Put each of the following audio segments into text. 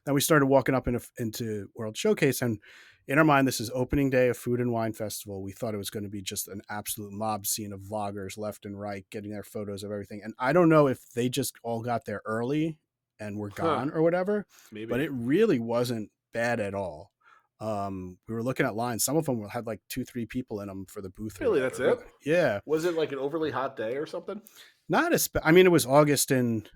Then we started walking up into World Showcase, and in our mind, this is opening day of Food and Wine Festival. We thought it was going to be just an absolute mob scene of vloggers left and right getting their photos of everything. And I don't know if they just all got there early and were Huh, gone or whatever, but maybe. it really wasn't bad at all. We were looking at lines. Some of them had like 2, 3 people in them for the booth or Really, that's whatever. it? Really, yeah, Was it like an overly hot day or something? not as. I mean, it was August in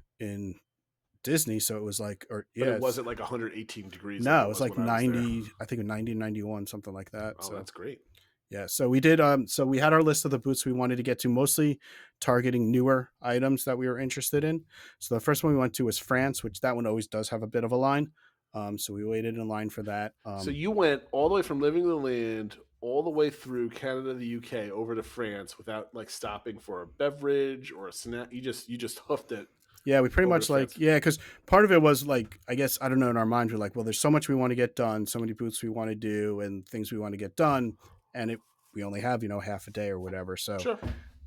Disney, so it was like, or But yeah, it it's wasn't like 118 degrees like no, it it was was like when I was there. 90. I think 90, 91, something like that. Oh, So that's great. yeah, so we did. So we had our list of the booths we wanted to get to, mostly targeting newer items that we were interested in. So the first one we went to was France, which that one always does have a bit of a line. So we waited in line for that. So you went all the way from living the land all the way through Canada, the UK, over to France without like stopping for a beverage or a snack. You just hoofed it Yeah, we pretty over to much like, France. yeah, because part of it was like, I guess, I don't know, in our minds we're like, well, there's so much we want to get done, so many booths we want to do, and things we want to get done, and we only have half a day or whatever. So Sure,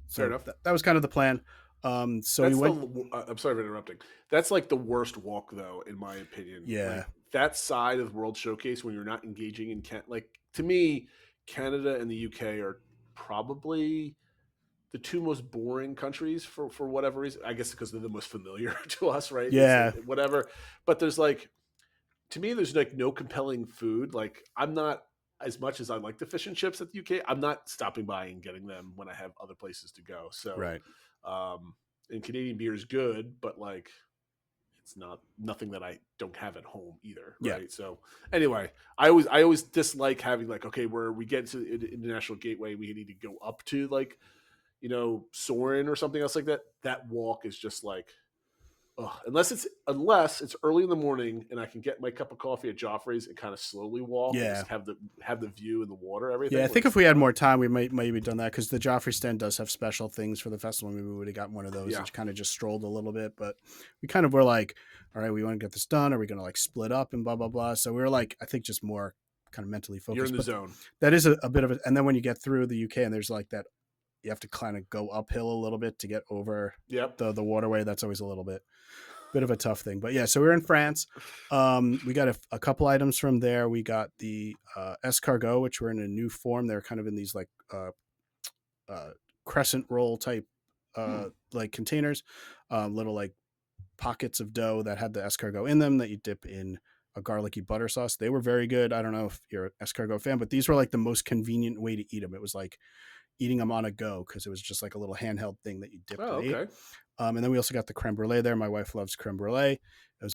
fair enough. that was kind of the plan. So we That's the. went. I'm sorry for interrupting. That's like the worst walk, though, in my opinion. Yeah, Like that side of World Showcase when you're not engaging in like to me, Canada and the UK are probably the two most boring countries for whatever reason. I guess because they're the most familiar to us, right? It's yeah, whatever. But there's like to me, there's like no compelling food. Like I'm not as much as I like the fish and chips at the UK. I'm not stopping by and getting them when I have other places to go. So, right. um, and Canadian beer is good, but like it's not nothing that I don't have at home either, Yeah, right? So anyway, I always dislike having like okay, where we get to the international gateway, we need to go up to like Soren or something else like that. That walk is just like ugh. Unless it's early in the morning and I can get my cup of coffee at Joffrey's and kind of slowly walk and yeah. just have the view and the water, Yeah, I everything. Like think if it's we had not. more time, we might maybe done that because the Joffrey stand does have special things for the festival. Maybe we would have gotten one of those Yeah, and kind of just strolled a little bit. But we kind of were like, all right, we want to get this done. Are we going to like split up and blah blah blah? So we were like, I think just more kind of mentally you're in focused. the But zone. that is a bit of it. And then when you get through the UK and there's like that, you have to kind of go uphill a little bit to get over Yep. the waterway. That's always a little bit of a tough thing. But yeah, so we are in France. We got a couple items from there. We got the escargot, which were in a new form. They're kind of in these like uh, crescent roll type Hmm. like containers, little like pockets of dough that had the escargot in them that you dip in a garlicky butter sauce. They were very good. I don't know if you're an escargot fan, but these were like the most convenient way to eat them. It was like eating them on a go because it was just like a little handheld thing that you dipped Oh, and ate. okay. And then we also got the creme brulee there. My wife loves creme brulee. It was